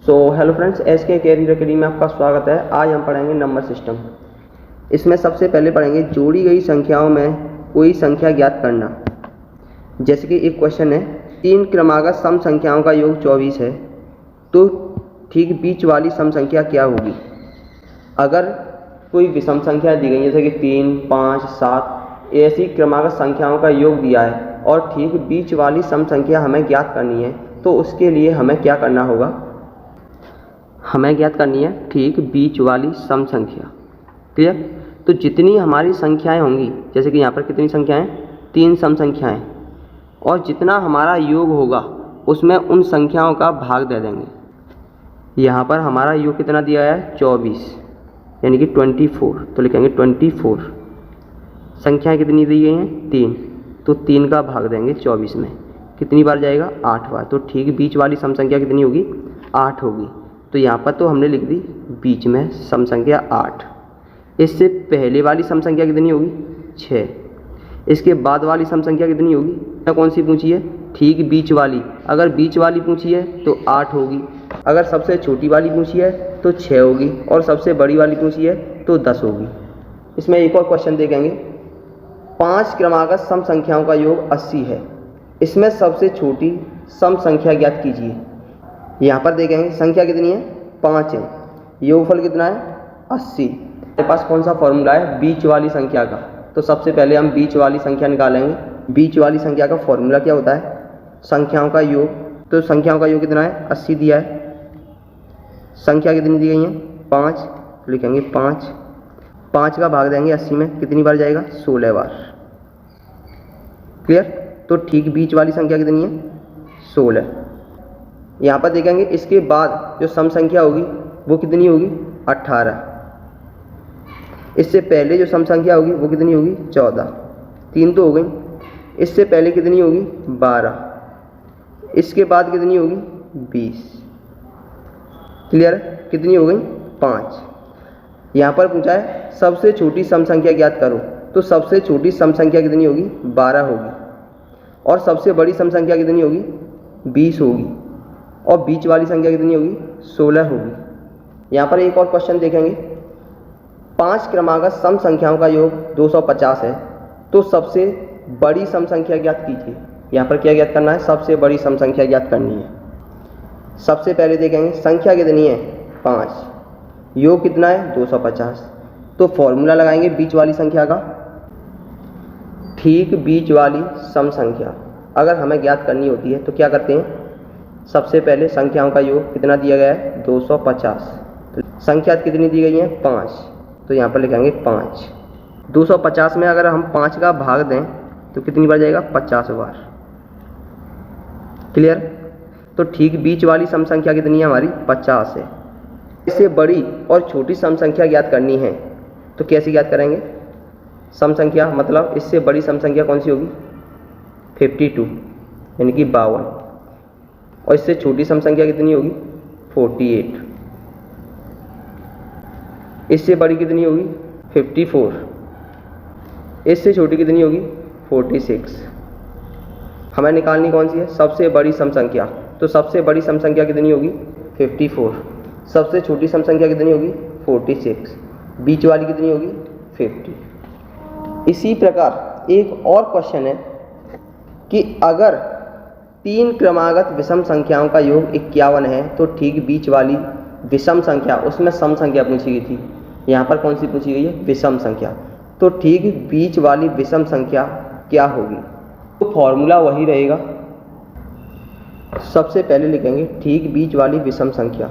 Hello friends, SK career academy में आपका स्वागत है। आज हम पढ़ेंगे नंबर सिस्टम। इसमें सबसे पहले पढ़ेंगे जोड़ी गई संख्याओं में कोई संख्या ज्ञात करना। जैसे कि एक क्वेश्चन है, 3 क्रमागत सम संख्याओं का योग 24 है, तो ठीक बीच वाली सम संख्या क्या होगी। अगर कोई विषम संख्या दी गई है, जैसे कि 3, 5, 7 ऐसी क्रमागत संख्याओं का योग दिया है और ठीक बीच वाली सम संख्या हमें ज्ञात करनी है, तो उसके लिए हमें क्या करना होगा। हमें ज्ञात करनी है ठीक बीच वाली सम संख्या। क्लियर। तो जितनी हमारी संख्याएं होंगी, जैसे कि यहाँ पर कितनी संख्याएं, 3 सम संख्याएं, और जितना हमारा योग होगा उसमें उन संख्याओं का भाग दे देंगे। यहाँ पर हमारा योग कितना दिया है, 24 यानी कि 24, तो लिखेंगे 24। संख्याएं कितनी दी गई हैं, 3, तो 3 का भाग देंगे 24 में। कितनी बार जाएगा, 8 बार। तो ठीक बीच वाली सम संख्या कितनी होगी, 8 होगी। तो यहाँ पर तो हमने लिख दी बीच में सम संख्या 8। इससे पहले वाली सम संख्या कितनी होगी, 6। इसके बाद वाली सम संख्या कितनी होगी, कौन सी पूछी है, ठीक बीच वाली। अगर बीच वाली पूछी है तो 8 होगी, अगर सबसे छोटी वाली पूछी है तो 6 होगी, और सबसे बड़ी वाली पूछी है तो 10 होगी। इसमें एक और क्वेश्चन देखेंगे, 5 क्रमागत सम संख्याओं का योग 80 है, इसमें सबसे छोटी सम संख्या ज्ञात कीजिए। यहाँ पर देखेंगे संख्या कितनी है, 5 है, योगफल कितना है, 80। हमारे पास कौन सा फॉर्मूला है, बीच वाली संख्या का। तो सबसे पहले हम बीच वाली संख्या निकालेंगे। बीच वाली संख्या का फॉर्मूला क्या होता है, संख्याओं का योग। तो संख्याओं का योग कितना है, 80 दिया है। संख्या कितनी दी गई है, 5, लिखेंगे 5। 5 का भाग देंगे 80 में, कितनी बार जाएगा, 16 बार। क्लियर। तो ठीक बीच वाली संख्या कितनी है, 16। यहाँ पर देखेंगे इसके बाद जो सम संख्या होगी वो कितनी होगी, 18। इससे पहले जो सम संख्या होगी वो कितनी होगी, 14। 3 तो हो गई। इससे पहले कितनी होगी, 12। इसके बाद कितनी होगी, 20। क्लियर। कितनी हो गई, 5। यहाँ पर पूछा है सबसे छोटी सम संख्या ज्ञात करो, तो सबसे छोटी सम संख्या कितनी होगी, 12 होगी, और सबसे बड़ी सम संख्या कितनी होगी, 20 होगी, और बीच वाली संख्या कितनी होगी, 16 होगी। यहाँ पर एक और क्वेश्चन देखेंगे, 5 क्रमागत सम संख्याओं का योग 250 है, तो सबसे बड़ी सम संख्या ज्ञात कीजिए। यहाँ पर क्या ज्ञात करना है, सबसे बड़ी सम संख्या ज्ञात करनी है। सबसे पहले देखेंगे संख्या कितनी है, 5, योग कितना है, 250। तो फॉर्मूला लगाएंगे बीच वाली संख्या का, ठीक बीच वाली सम संख्या अगर हमें ज्ञात करनी होती है तो क्या करते हैं, सबसे पहले संख्याओं का योग कितना दिया गया है, 250। संख्या कितनी दी गई है, 5, तो यहाँ पर लिखेंगे 5। 250 में अगर हम 5 का भाग दें तो कितनी बार जाएगा, 50 बार। क्लियर। तो ठीक बीच वाली सम संख्या कितनी है हमारी, 50 है। इससे बड़ी और छोटी सम संख्या ज्ञात करनी है, तो कैसे ज्ञात करेंगे, सम संख्या मतलब इससे बड़ी सम संख्या कौन सी होगी, 52 यानी कि 52, और इससे छोटी सम संख्या कितनी होगी, 48। इससे बड़ी कितनी होगी, 54। इससे छोटी कितनी होगी, 46। हमें निकालनी कौन सी है, सबसे बड़ी सम संख्या। तो सबसे बड़ी सम संख्या कितनी होगी, 54। सबसे छोटी सम संख्या कितनी होगी, 46। बीच वाली कितनी होगी, 50। इसी प्रकार एक और क्वेश्चन है कि अगर 3 क्रमागत विषम संख्याओं का योग 51 है, तो ठीक बीच वाली विषम संख्या, उसमें सम संख्या पूछी गई थी, यहाँ पर कौन सी पूछी गई है, विषम संख्या। तो ठीक बीच वाली विषम संख्या क्या होगी। तो फॉर्मूला वही रहेगा। सबसे पहले लिखेंगे ठीक बीच वाली विषम संख्या।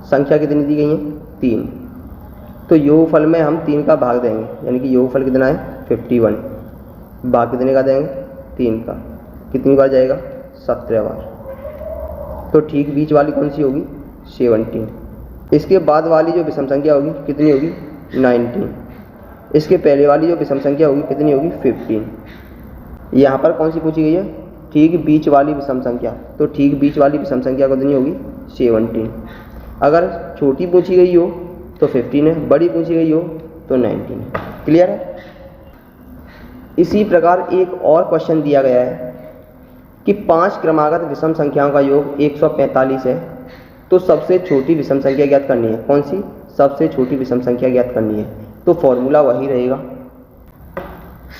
संख्या कितनी दी गई है, 3, तो योगफल में हम 3 का भाग देंगे, यानी कि योगफल कितना है, 51। भाग कितने का देंगे, 3 का। कितनी बार जाएगा, 17 बार। तो ठीक बीच वाली कौन सी होगी, 17। इसके बाद वाली जो विषम संख्या होगी कितनी होगी, 19। इसके पहले वाली जो विषम संख्या होगी कितनी होगी, 15। यहाँ पर कौन सी पूछी गई है, ठीक बीच वाली विषम संख्या। तो ठीक बीच वाली विषम संख्या कितनी होगी, 17। अगर छोटी पूछी गई हो तो 15 है, बड़ी पूछी गई हो तो 19 है। क्लियर है। इसी प्रकार एक और क्वेश्चन दिया गया है कि 5 क्रमागत विषम संख्याओं का योग 145 है, तो सबसे छोटी विषम संख्या ज्ञात करनी है। कौन सी? सबसे छोटी विषम संख्या ज्ञात करनी है। तो फॉर्मूला वही रहेगा।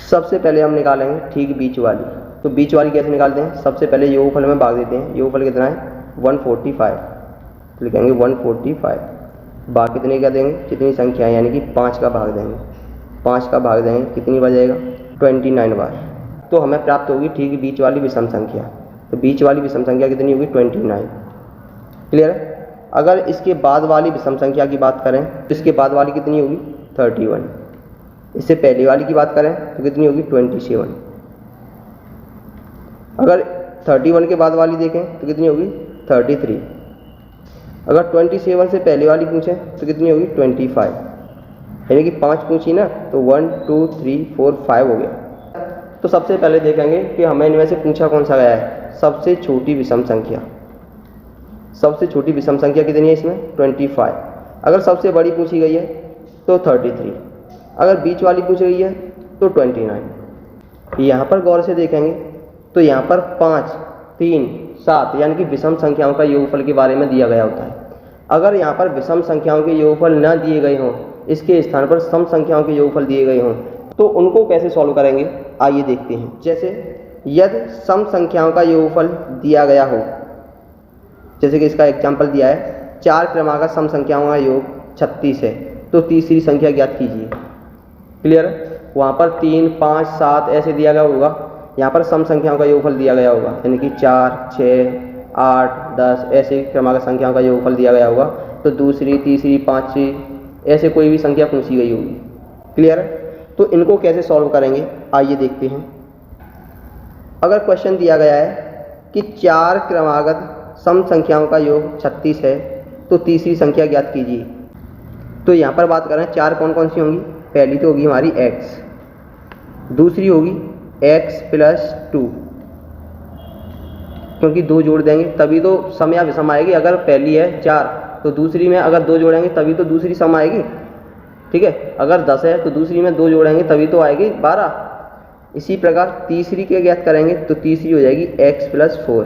सबसे पहले हम निकालेंगे ठीक बीच वाली। तो बीच वाली कैसे निकालते हैं? सबसे पहले योगफल में भाग देते हैं। योगफल कितना है? 145। तो लिखेंगे 145। भाग कितने का देंगे? कितनी संख्या है, यानी कि 5 का भाग देंगे। 5 का भाग देंगे, कितनी बार जाएगा? 29 बार। तो हमें प्राप्त होगी ठीक बीच वाली विषम संख्या। तो बीच वाली विषम संख्या कितनी होगी? 29। क्लियर है? अगर इसके बाद वाली विषम संख्या की बात करें तो इसके बाद वाली कितनी होगी? 31। इससे पहले वाली की बात करें तो कितनी होगी? 27। अगर 31 के बाद वाली देखें तो कितनी होगी? 33। अगर 27 से पहले वाली पूछें तो कितनी होगी? 25। यानी कि 5 पूछी ना, तो 1 2 3 4 5 हो गया। तो सबसे पहले देखेंगे कि हमें इनमें से पूछा कौन सा गया है? सबसे छोटी विषम संख्या। सबसे छोटी विषम संख्या कितनी है इसमें? 25। अगर सबसे बड़ी पूछी गई है तो 33। अगर बीच वाली पूछी गई है तो 29। यहाँ पर गौर से देखेंगे तो यहाँ पर 5 3 7 यानी कि विषम संख्याओं का योगफल के बारे में दिया गया होता है। अगर यहाँ पर विषम संख्याओं के योगफल न दिए गए हों, इसके स्थान पर सम संख्याओं के योगफल दिए गए हों, तो उनको कैसे सॉल्व करेंगे आइए देखते हैं। जैसे यदि सम संख्याओं का योगफल दिया गया हो, जैसे कि इसका एग्जाम्पल दिया है 4 क्रमागत सम संख्याओं का योग 36 है, तो तीसरी संख्या ज्ञात कीजिए। क्लियर? वहाँ पर 3 5 7 ऐसे दिया गया होगा, यहाँ पर सम संख्याओं का योगफल दिया गया होगा, यानी कि 4 6 8 10 ऐसे क्रमागत संख्याओं का योगफल दिया गया होगा। तो दूसरी तीसरी पांचवी ऐसे कोई भी संख्या पूछी गई होगी। क्लियर? तो इनको कैसे सॉल्व करेंगे आइए देखते हैं। अगर क्वेश्चन दिया गया है कि 4 क्रमागत सम संख्याओं का योग 36 है, तो तीसरी संख्या ज्ञात कीजिए। तो यहाँ पर बात करें 4 कौन कौन सी होंगी? पहली तो होगी हमारी x, दूसरी होगी x + 2, क्योंकि 2 जोड़ देंगे तभी तो सम या विषम आएगी। अगर पहली है 4 तो दूसरी में अगर 2 जोड़ेंगे तभी तो दूसरी सम आएगी। ठीक है? अगर 10 है तो दूसरी में 2 जोड़ेंगे तभी तो आएगी 12। इसी प्रकार तीसरी के ज्ञात करेंगे तो तीसरी हो जाएगी x + 4।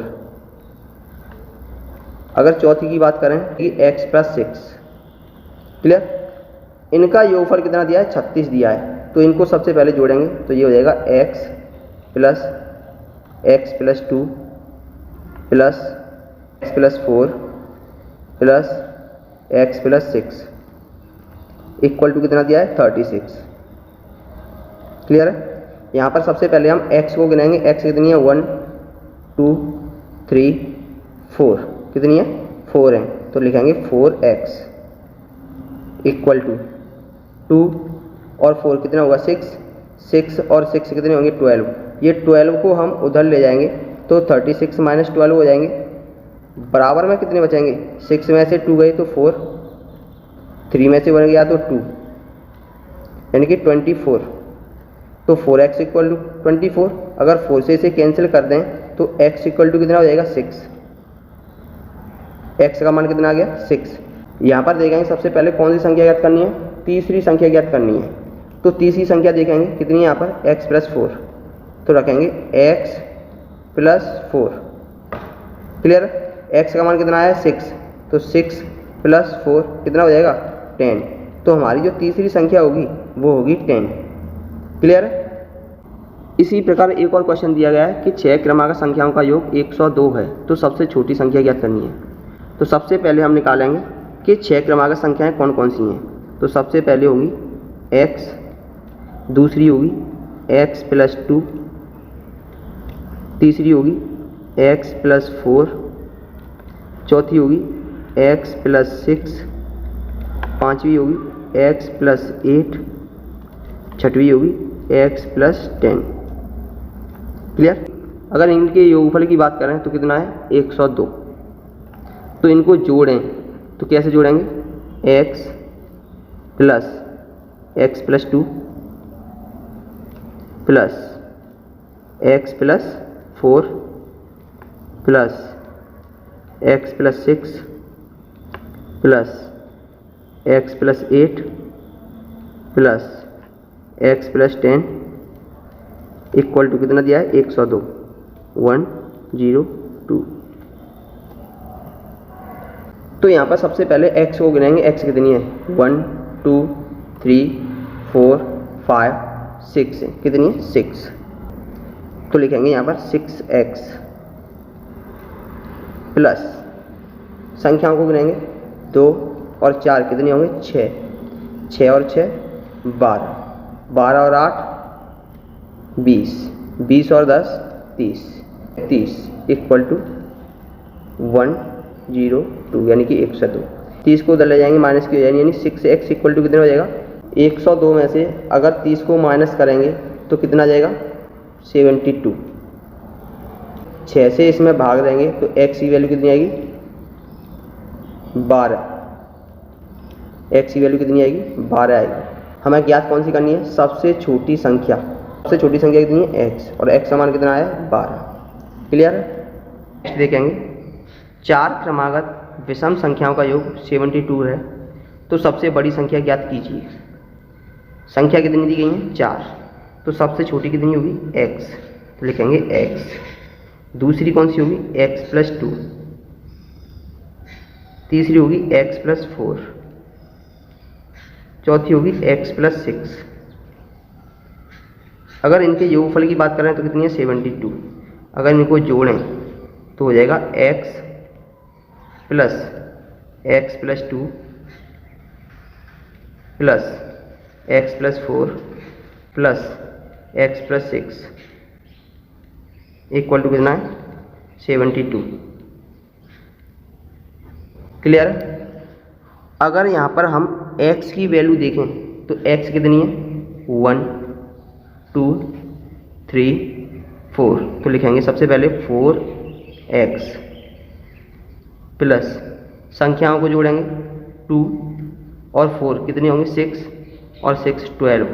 अगर चौथी की बात करें कि x + 6। क्लियर? इनका योगफल कितना दिया है? 36 दिया है। तो इनको सबसे पहले जोड़ेंगे तो ये हो जाएगा x + 2 plus x + 4 plus x + 6 equal to कितना दिया है? 36। क्लियर है? यहाँ पर सबसे पहले हम x को गिनेंगे। x कितनी है? 1 2 3 4। कितनी है? 4 है। तो लिखेंगे 4x इक्वल टू 2 और 4 कितना होगा? 6। 6 और 6 कितने होंगे? 12। ये 12 को हम उधर ले जाएंगे तो 36 - 12 हो जाएंगे। बराबर में कितने बचेंगे? 6 में से 2 गए तो 4, 3 में से 1 गया तो 2, यानी कि 24। तो 4x इक्वल टू 24। अगर 4 से इसे कैंसिल कर दें तो x इक्वल टू कितना हो जाएगा? 6। x का मान कितना आ गया? 6। यहाँ पर देखेंगे सबसे पहले कौन सी संख्या ज्ञात करनी है? तीसरी संख्या ज्ञात करनी है। तो तीसरी संख्या देखेंगे कितनी है यहाँ पर? x + 4। तो रखेंगे x + 4। क्लियर? x का मान कितना है? 6। तो 6 + 4 कितना हो जाएगा? 10। तो हमारी जो तीसरी संख्या होगी वो होगी 10। क्लियर? इसी प्रकार एक और क्वेश्चन दिया गया है कि 6 क्रमागत संख्याओं का योग 102 है, तो सबसे छोटी संख्या ज्ञात करनी है। तो सबसे पहले हम निकालेंगे कि 6 क्रमागत संख्याएं कौन कौन सी हैं। तो सबसे पहले होगी x, दूसरी होगी x + 2, तीसरी होगी x + 4, चौथी होगी x + 6, पांचवी होगी x + 8, छठवीं होगी x + 10। क्लियर? अगर इनके योगफल की बात करें तो कितना है? 102। तो इनको जोड़ें तो कैसे जोड़ेंगे? x + x + 2 plus x + 4 plus x + 6 plus x + 8 plus x + 10 equal to कितना दिया है? 102। 102। तो यहाँ पर सबसे पहले x को गिनेंगे, x कितनी है 1 2 3 4 5 6 है, कितनी है 6। तो लिखेंगे यहाँ पर 6x प्लस संख्याओं को गिनेंगे 2 और 4 कितने होंगे 6, 6 और 6 12, 12 और 8 20, 20 और 10 30, 30 इक्वल टू 102 यानी कि 102। 30 को उधर ले जाएंगे माइनस की हो जाएगी, यानी 6x इक्वल टू कितना हो जाएगा 102 में से अगर 30 को माइनस करेंगे तो कितना आ जाएगा 72। 6 से इसमें भाग देंगे तो x की वैल्यू कितनी आएगी 12, x की वैल्यू कितनी आएगी 12 आएगी। हमें ज्ञात कौन सी करनी है, सबसे छोटी संख्या। सबसे छोटी संख्या कितनी है x, और x का मान कितना आया 12। क्लियर है। नेक्स्ट देखेंगे 4 क्रमागत विषम संख्याओं का योग 72 है, तो सबसे बड़ी संख्या ज्ञात कीजिए। संख्या कितनी दी गई है 4, तो सबसे छोटी कितनी होगी x, तो लिखेंगे x। दूसरी कौन सी होगी x प्लस 2, तीसरी होगी x प्लस 4, चौथी होगी x प्लस 6। अगर इनके योगफल की बात करें तो कितनी है 72। अगर इनको जोड़ें तो हो जाएगा x plus 2 plus x plus 4 plus x plus 6 equal to कितना है 72। क्लियर। अगर यहाँ पर हम x की वैल्यू देखें तो x कितनी है 1 2 3 4, तो लिखेंगे सबसे पहले 4x प्लस संख्याओं को जोड़ेंगे 2 और 4 कितने होंगे 6 और 6 12,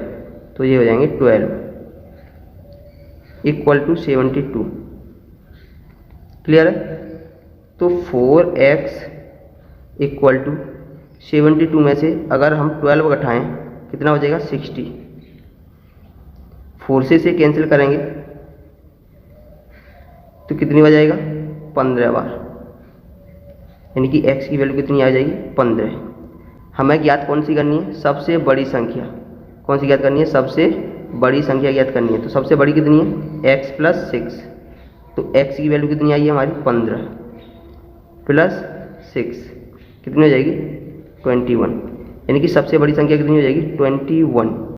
तो ये हो जाएंगे 12 इक्वल टू 72। क्लियर है। तो 4x इक्वल टू 72 में से अगर हम 12 घटाएं कितना हो जाएगा 60। 4 से कैंसिल करेंगे तो कितनी हो जाएगा 15 बार, यानी कि x की वैल्यू कितनी आ जाएगी 15। हमें ज्ञात कौन सी करनी है, सबसे बड़ी संख्या। कौन सी ज्ञात करनी है, सबसे बड़ी संख्या ज्ञात करनी है। तो सबसे बड़ी कितनी है x प्लस 6, तो x की वैल्यू कितनी आई है हमारी 15 प्लस 6 कितनी हो जाएगी 21, यानी कि सबसे बड़ी संख्या कितनी हो जाएगी 21।